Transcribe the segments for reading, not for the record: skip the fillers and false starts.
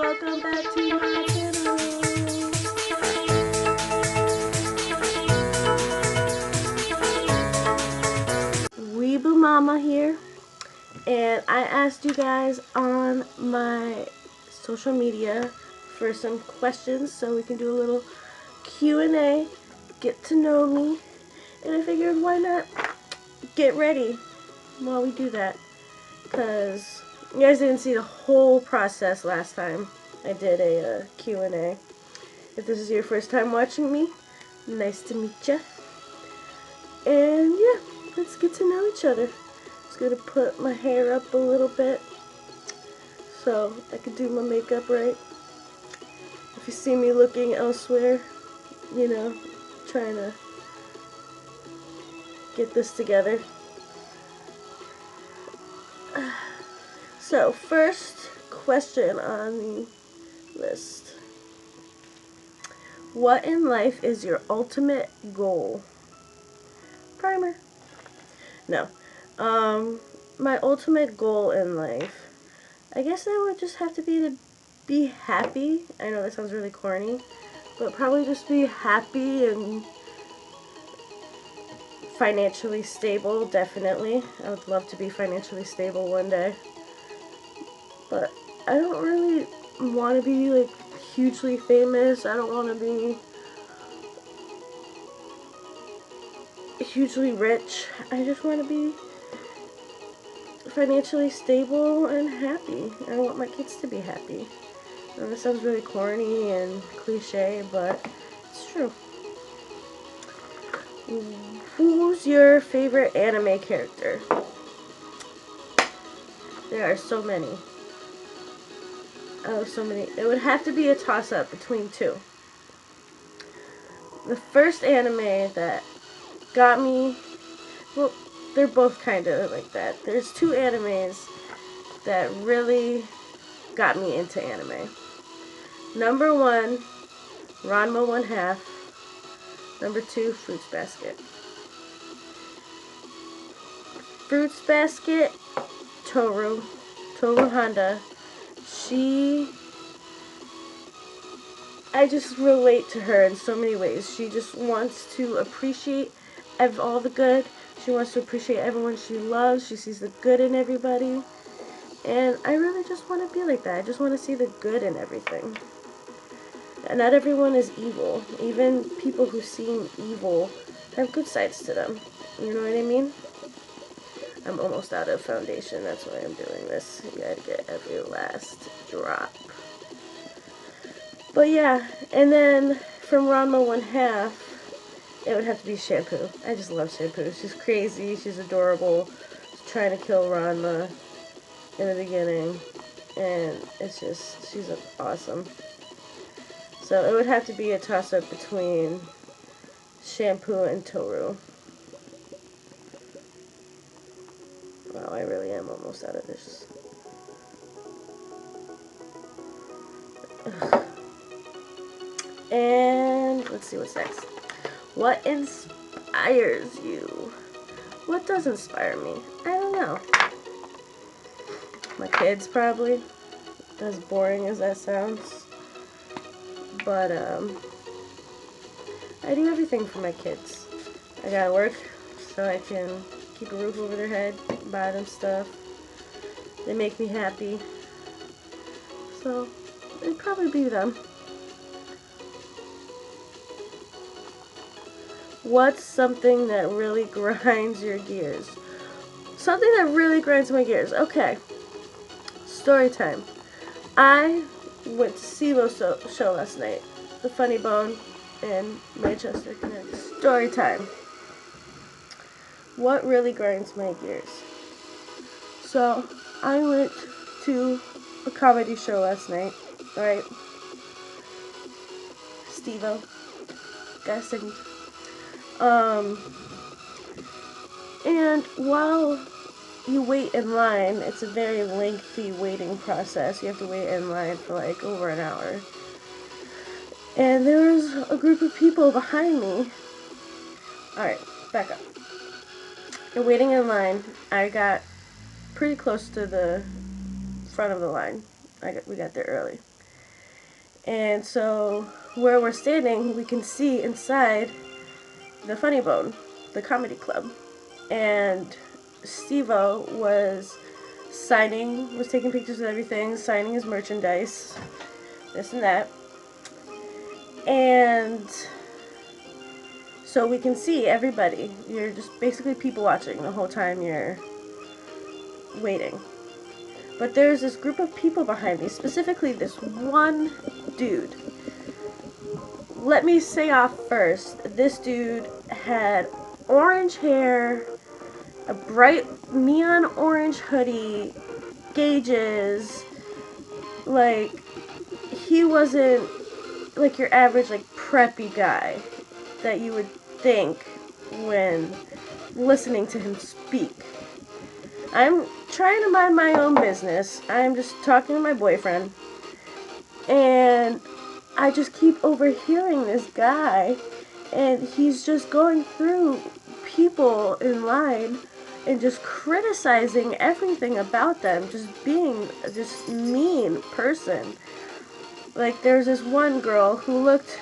welcome back to my channel. Weeaboomama here, and I asked you guys on my social media for some questions so we can do a little Q&A, get to know me, and I figured why not get ready while we do that, because you guys didn't see the whole process last time I did a Q&A. If this is your first time watching me, nice to meet ya. And yeah, let's get to know each other. Just gonna put my hair up a little bit so I can do my makeup right. If you see me looking elsewhere, you know, trying to get this together. So, first question on the list. What in life is your ultimate goal? Primer. No. My ultimate goal in life, I guess that would just have to be happy. I know that sounds really corny, but probably just be happy and financially stable, definitely. I would love to be financially stable one day. But I don't really want to be like hugely famous. I don't want to be hugely rich. I just want to be financially stable and happy. I want my kids to be happy. I know this sounds really corny and cliche, but it's true. Who's your favorite anime character? There are so many. Oh, so many. It would have to be a toss-up between two. The first anime that got me, well, they're both kind of like that. There's two animes that really got me into anime. Number one, Ranma 1/2. Number two, Fruits Basket. Fruits Basket, Toru Honda. I just relate to her in so many ways. She just wants to appreciate all the good. She wants to appreciate everyone she loves. She sees the good in everybody. And I really just want to be like that. I just want to see the good in everything. And not everyone is evil. Even people who seem evil have good sides to them. You know what I mean? I'm almost out of foundation. That's why I'm doing this. You gotta get every last drop. But yeah, and then from Ranma 1/2, it would have to be Shampoo. I just love Shampoo. She's crazy. She's adorable. She's trying to kill Ranma in the beginning, and it's just, she's awesome. So it would have to be a toss-up between Shampoo and Toru. Wow, I really am almost out of this. Ugh. And let's see what's next. What inspires you? What does inspire me? I don't know. My kids, probably. As boring as that sounds. But, I do everything for my kids. I gotta work so I can keep a roof over their head, buy them stuff. They make me happy. So, it'd probably be them. What's something that really grinds your gears? Something that really grinds my gears. Okay. Story time. I went to SIBO show last night. The Funny Bone in Manchester, Connecticut. Story time. What really grinds my gears? So, I went to a comedy show last night. Alright. Steve-O. Gotta sing. And while you wait in line, it's a very lengthy waiting process. You have to wait in line for like over an hour. And there was a group of people behind me. Alright, back up. And waiting in line, I got pretty close to the front of the line. We got there early. And so where we're standing, we can see inside the Funny Bone, the comedy club. And Steve-O was taking pictures of everything, signing his merchandise, this and that. And so we can see everybody. You're just basically people watching the whole time you're waiting. But there's this group of people behind me, specifically this one dude. Let me say off first, this dude had orange hair, a bright neon orange hoodie, gauges. Like, he wasn't like your average like preppy guy that you would think when listening to him speak. I'm trying to mind my own business. I'm just talking to my boyfriend, and I just keep overhearing this guy, and he's just going through people in line and just criticizing everything about them, just being this mean person. Like, there's this one girl who looked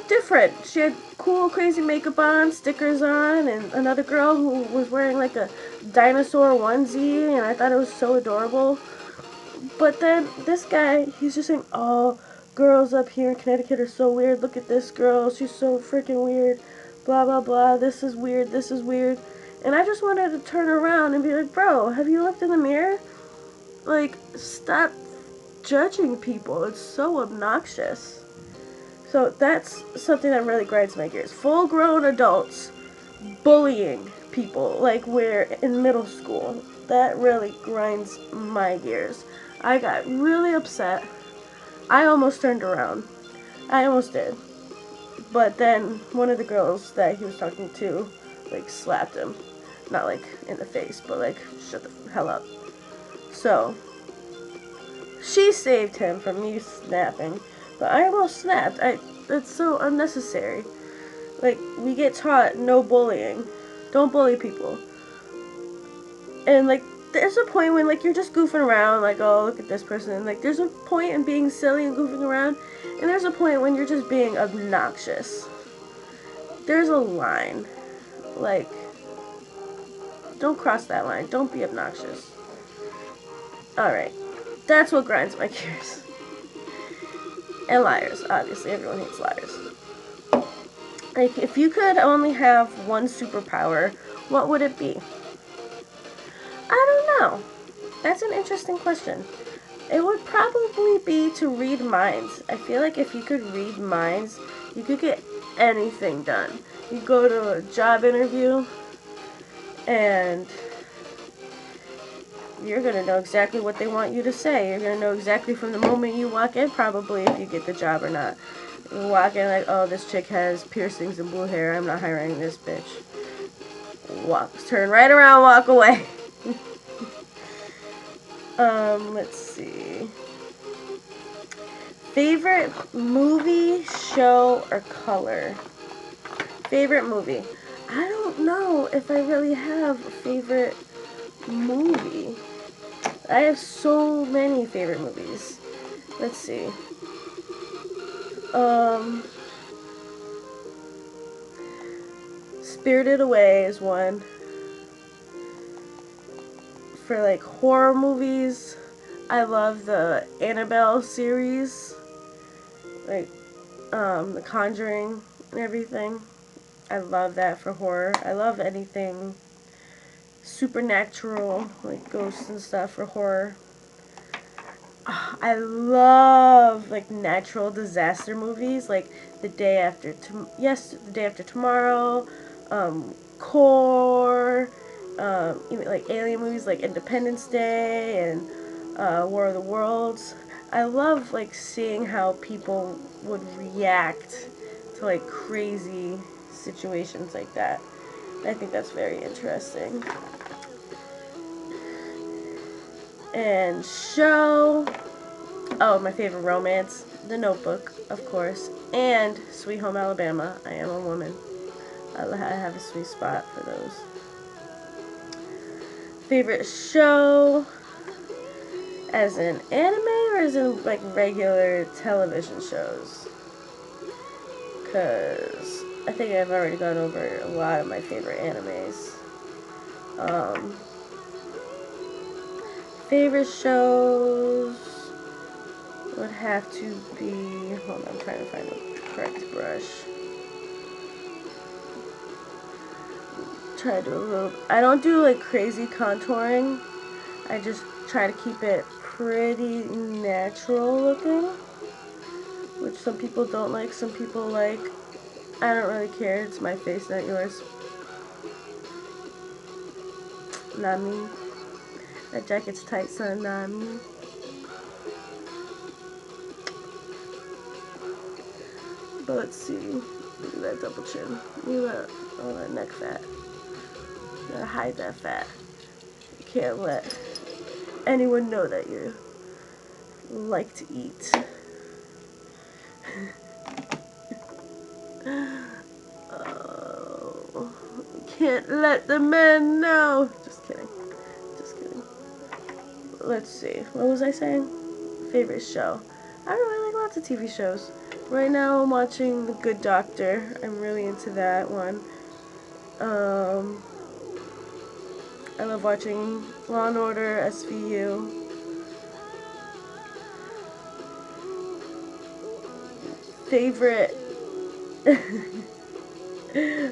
different. She had cool, crazy makeup on, stickers on, and another girl who was wearing like a dinosaur onesie, and I thought it was so adorable. But then this guy, he's just saying, oh, girls up here in Connecticut are so weird. Look at this girl. She's so freaking weird. Blah, blah, blah. This is weird. This is weird. And I just wanted to turn around and be like, bro, have you looked in the mirror? Like, stop judging people. It's so obnoxious. So that's something that really grinds my gears. Full-grown adults bullying people like we're in middle school. That really grinds my gears. I got really upset. I almost turned around. I almost did. But then one of the girls that he was talking to, like, slapped him. Not, like, in the face, but, like, shut the hell up. So, she saved him from me snapping. But I almost snapped. That's so unnecessary. Like, we get taught no bullying. Don't bully people. And, like, there's a point when, like, you're just goofing around, like, oh, look at this person. Like, there's a point in being silly and goofing around, and there's a point when you're just being obnoxious. There's a line. Like, don't cross that line. Don't be obnoxious. Alright. That's what grinds my gears. And liars. Obviously, everyone hates liars. Like, if you could only have one superpower, what would it be? I don't know. That's an interesting question. It would probably be to read minds. I feel like if you could read minds, you could get anything done. You go to a job interview, and you're going to know exactly what they want you to say. You're going to know exactly from the moment you walk in, probably, if you get the job or not. You walk in like, oh, this chick has piercings and blue hair. I'm not hiring this bitch. Turn right around, walk away. Let's see. Favorite movie, show, or color? Favorite movie. I don't know if I really have a favorite movie. I have so many favorite movies. Let's see. Spirited Away is one. For like horror movies, I love the Annabelle series. Like, The Conjuring and everything. I love that for horror. I love anything supernatural, like ghosts and stuff for horror. I love like natural disaster movies, like The Day After Tomorrow, Core, even like alien movies like Independence Day and War of the Worlds. I love like seeing how people would react to like crazy situations like that. I think that's very interesting. And show, oh, my favorite romance, The Notebook, of course, and Sweet Home Alabama. I am a woman. I have a sweet spot for those. Favorite show, As in anime or as in like regular television shows? Because I think I've already gone over a lot of my favorite animes. Um, favorite shows would have to be. Hold on, I'm trying to find the correct brush. Try to do a little. I don't do like crazy contouring. I just try to keep it pretty natural looking, which some people don't like, some people like. I don't really care. It's my face, not yours. Not me. That jacket's tight, son. Not me. But let's see. Look at that double chin. Look at all that neck fat. You gotta hide that fat. You can't let anyone know that you like to eat. Oh, can't let the men know. Just kidding. Just kidding. Let's see. What was I saying? Favorite show. I really like lots of TV shows. Right now I'm watching The Good Doctor. I'm really into that one. I love watching Law and Order, SVU. Favorite,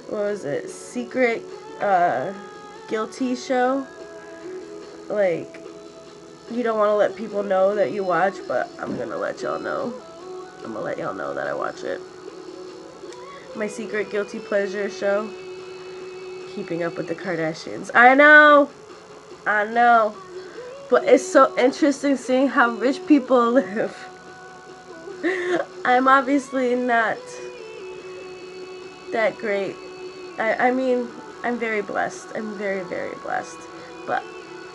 what was it? Secret, guilty show. Like, you don't want to let people know that you watch, but I'm gonna let y'all know. I'm gonna let y'all know that I watch it. My secret guilty pleasure show. Keeping Up with the Kardashians. I know. But it's so interesting seeing how rich people live. I'm obviously not that great. I mean, I'm very blessed. I'm very, very blessed. But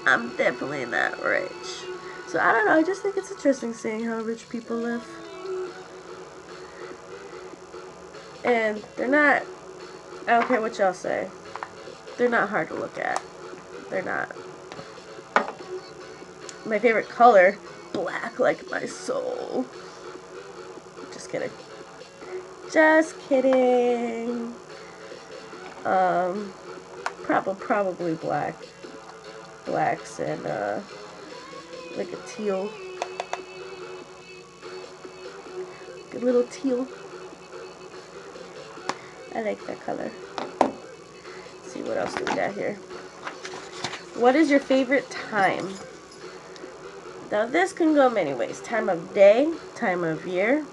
I'm definitely not rich. So I don't know. I just think it's interesting seeing how rich people live. And they're not, I don't care what y'all say, they're not hard to look at. They're not. My favorite color, black like my soul. Just kidding. Just kidding. Probably black. Blacks and like a teal. Good little teal. I like that color. Let's see what else do we got here. What is your favorite time? Now this can go many ways. Time of day, time of year.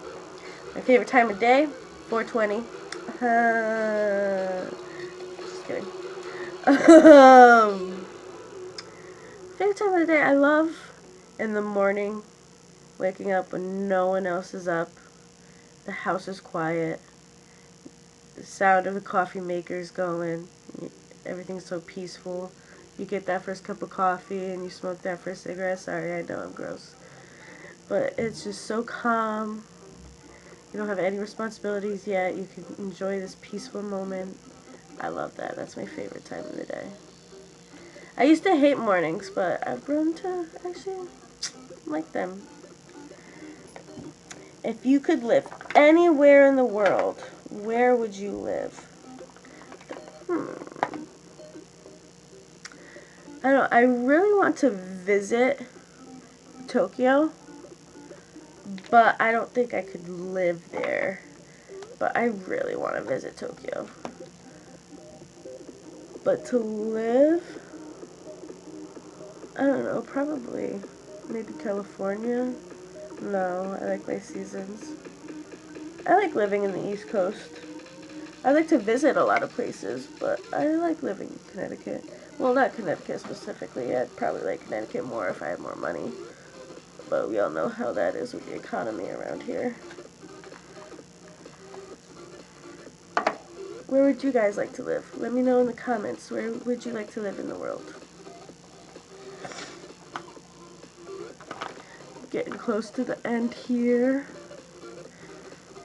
My favorite time of day, 420. Just kidding. Favorite time of the day, I love in the morning, waking up when no one else is up. The house is quiet. The sound of the coffee makers going. Everything's so peaceful. You get that first cup of coffee and you smoke that first cigarette. Sorry, I know I'm gross. But it's just so calm. You don't have any responsibilities yet. You can enjoy this peaceful moment. I love that. That's my favorite time of the day. I used to hate mornings, but I've grown to actually like them. If you could live anywhere in the world, where would you live? I don't know. I really want to visit Tokyo, but I don't think I could live there. But I really want to visit Tokyo. But to live, I don't know, probably maybe California. No, I like my seasons. I like living in the East Coast. I like to visit a lot of places, but I like living in Connecticut. Well, not Connecticut specifically. I'd probably like Connecticut more if I had more money. But we all know how that is with the economy around here. Where would you guys like to live? Let me know in the comments. Where would you like to live in the world? Getting close to the end here.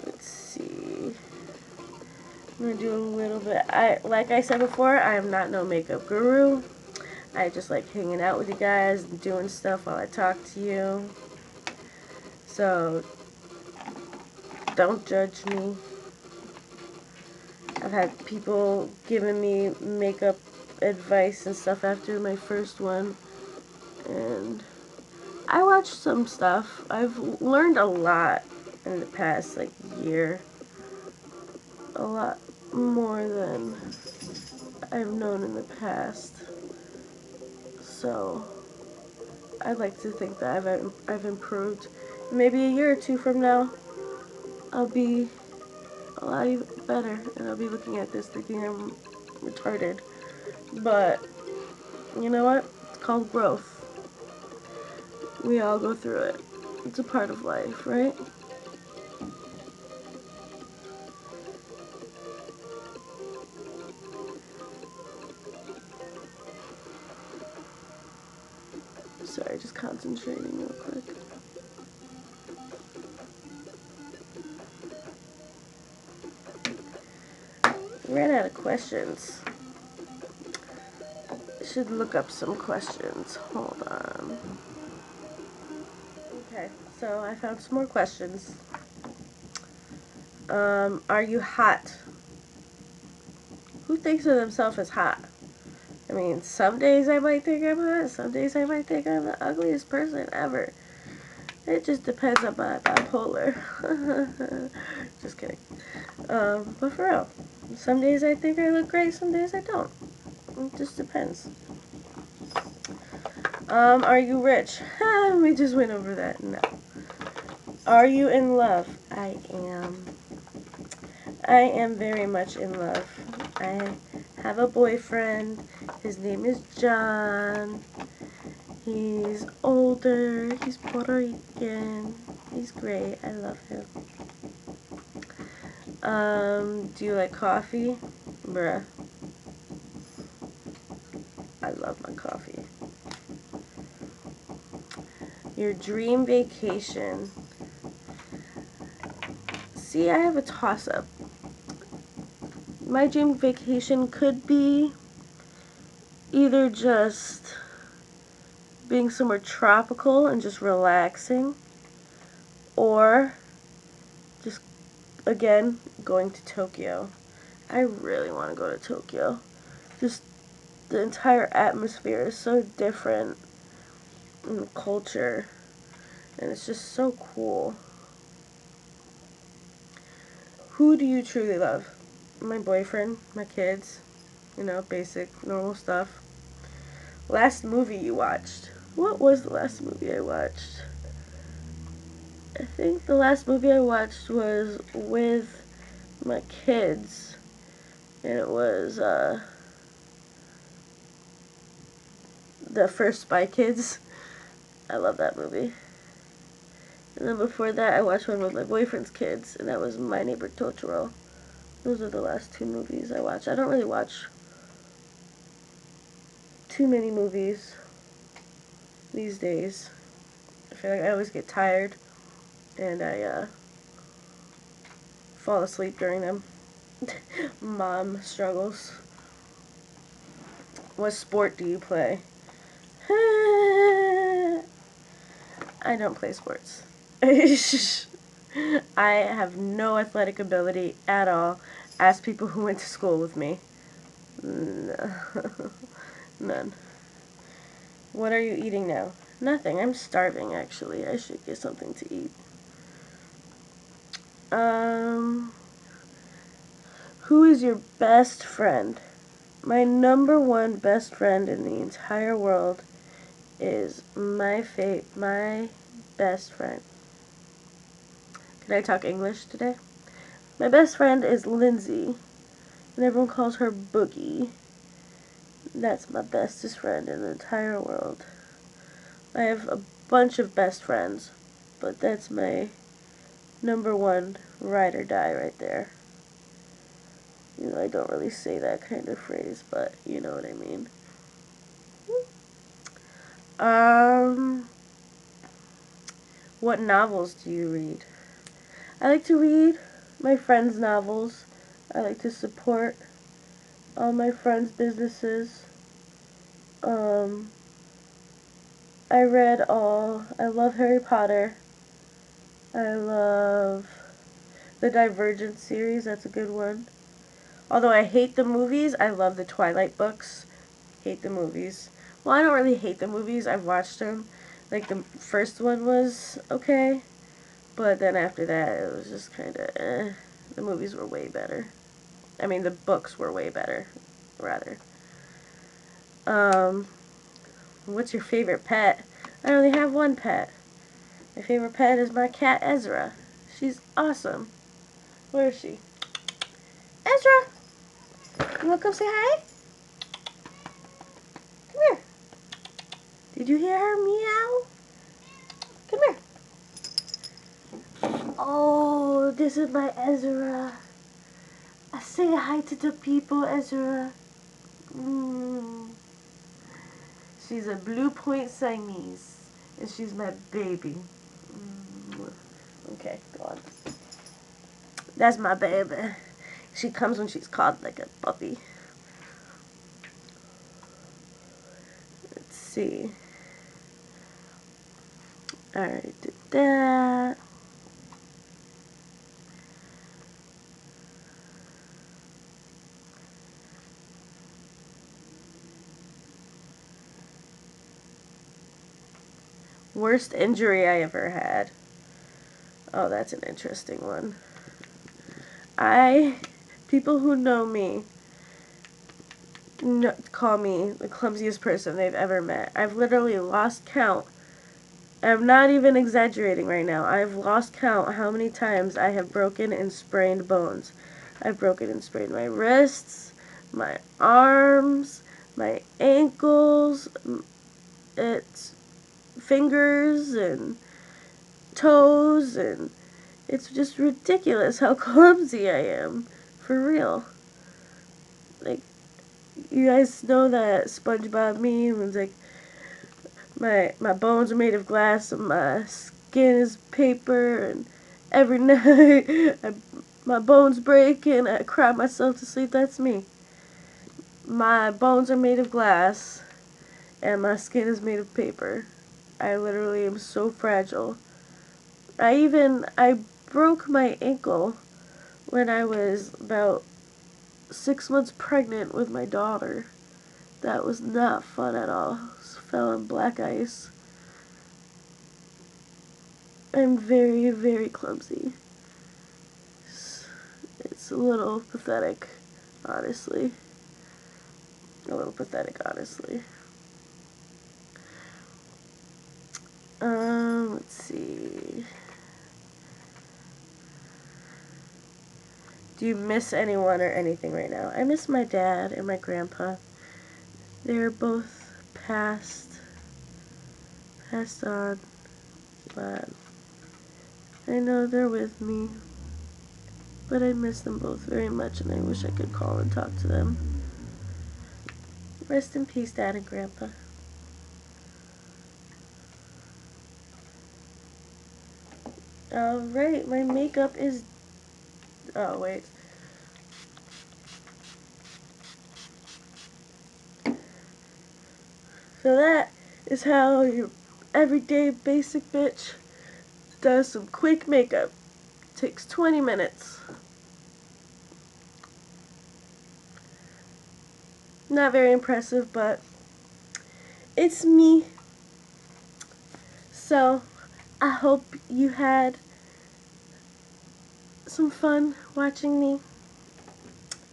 Let's see. I'm going to do a little bit. Like I said before, I am not no makeup guru. I just like hanging out with you guys and doing stuff while I talk to you. So don't judge me. I've had people giving me makeup advice and stuff after my first one, and I watched some stuff. I've learned a lot in the past like year, a lot more than I've known in the past. So I'd like to think that I've improved. Maybe a year or two from now, I'll be a lot even better, and I'll be looking at this thinking I'm retarded. But you know what? It's called growth. We all go through it. It's a part of life, right? Sorry, just concentrating real quick. Ran out of questions. Should look up some questions. Hold on. Okay, so I found some more questions. Are you hot? Who thinks of themselves as hot? I mean, some days I might think I'm hot, some days I might think I'm the ugliest person ever. It just depends on my bipolar. Just kidding. But for real, some days I think I look great, some days I don't. It just depends. Are you rich? We just went over that. No. Are you in love? I am. I am very much in love. I have a boyfriend. His name is John. He's older. He's Puerto Rican. He's great. I love him. Do you like coffee? Bruh. I love my coffee. Your dream vacation. See, I have a toss-up. My dream vacation could be either just being somewhere tropical and just relaxing, or just, again, going to Tokyo. I really want to go to Tokyo. Just the entire atmosphere is so different in the culture, and it's just so cool. Who do you truly love? My boyfriend, my kids, you know, basic, normal stuff. Last movie you watched. What was the last movie I watched? I think the last movie I watched was with my kids, and it was the first Spy Kids. I love that movie. And then before that, I watched one with my boyfriend's kids, and that was My Neighbor Totoro. Those are the last two movies I watched. I don't really watch too many movies these days. I feel like I always get tired, and I fall asleep during them. Mom struggles. What sport do you play? I don't play sports. I have no athletic ability at all. Ask people who went to school with me. No. None. What are you eating now? Nothing. I'm starving, actually. I should get something to eat. Who is your best friend? My number one best friend in the entire world is my best friend. Can I talk English today? My best friend is Lindsay, and everyone calls her Boogie. That's my bestest friend in the entire world. I have a bunch of best friends, but that's my number one ride or die right there. You know, I don't really say that kind of phrase, but you know what I mean. What novels do you read? I like to read my friends' novels. I like to support all my friends' businesses. Um, I read all. I love Harry Potter. I love the Divergent series. That's a good one. Although I hate the movies, I love the Twilight books. Hate the movies. Well, I don't really hate the movies. I've watched them. Like, the first one was okay. But then after that, it was just kind of The movies were way better. I mean, the books were way better, rather. Um, what's your favorite pet? I only have one pet. My favorite pet is my cat, Ezra. She's awesome. Where is she? Ezra! You want to come say hi? Come here. Did you hear her meow? Come here. Oh, this is my Ezra. I say hi to the people, Ezra. She's a Blue Point Siamese, and she's my baby. Okay, go on. That's my baby. She comes when she's caught like a puppy. Let's see. Alright, did that. Worst injury I ever had. Oh, that's an interesting one. People who know me call me the clumsiest person they've ever met. I've literally lost count. I'm not even exaggerating right now. I've lost count how many times I have broken and sprained bones. I've broken and sprained my wrists, my arms, my ankles, it's fingers and toes, and it's just ridiculous how clumsy I am. For real. Like, you guys know that SpongeBob meme? It's like, my bones are made of glass and my skin is paper, and every night my bones break and I cry myself to sleep. That's me. My bones are made of glass and my skin is made of paper. I literally am so fragile. I broke my ankle when I was about 6 months pregnant with my daughter. That was not fun at all. Fell on black ice. I'm very, very clumsy. It's a little pathetic, honestly. A little pathetic, honestly. Let's see. Do you miss anyone or anything right now? I miss my dad and my grandpa. They're both passed on, but I know they're with me. But I miss them both very much, and I wish I could call and talk to them. Rest in peace, Dad and Grandpa. Alright, my makeup is... Oh, wait. So that is how your everyday basic bitch does some quick makeup. Takes 20 minutes. Not very impressive, but it's me. So, I hope you had some fun watching me,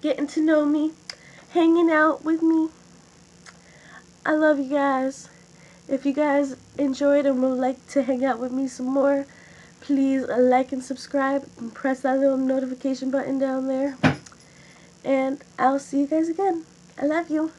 getting to know me, hanging out with me. I love you guys. If you guys enjoyed and would like to hang out with me some more, please like and subscribe and press that little notification button down there. And I'll see you guys again. I love you.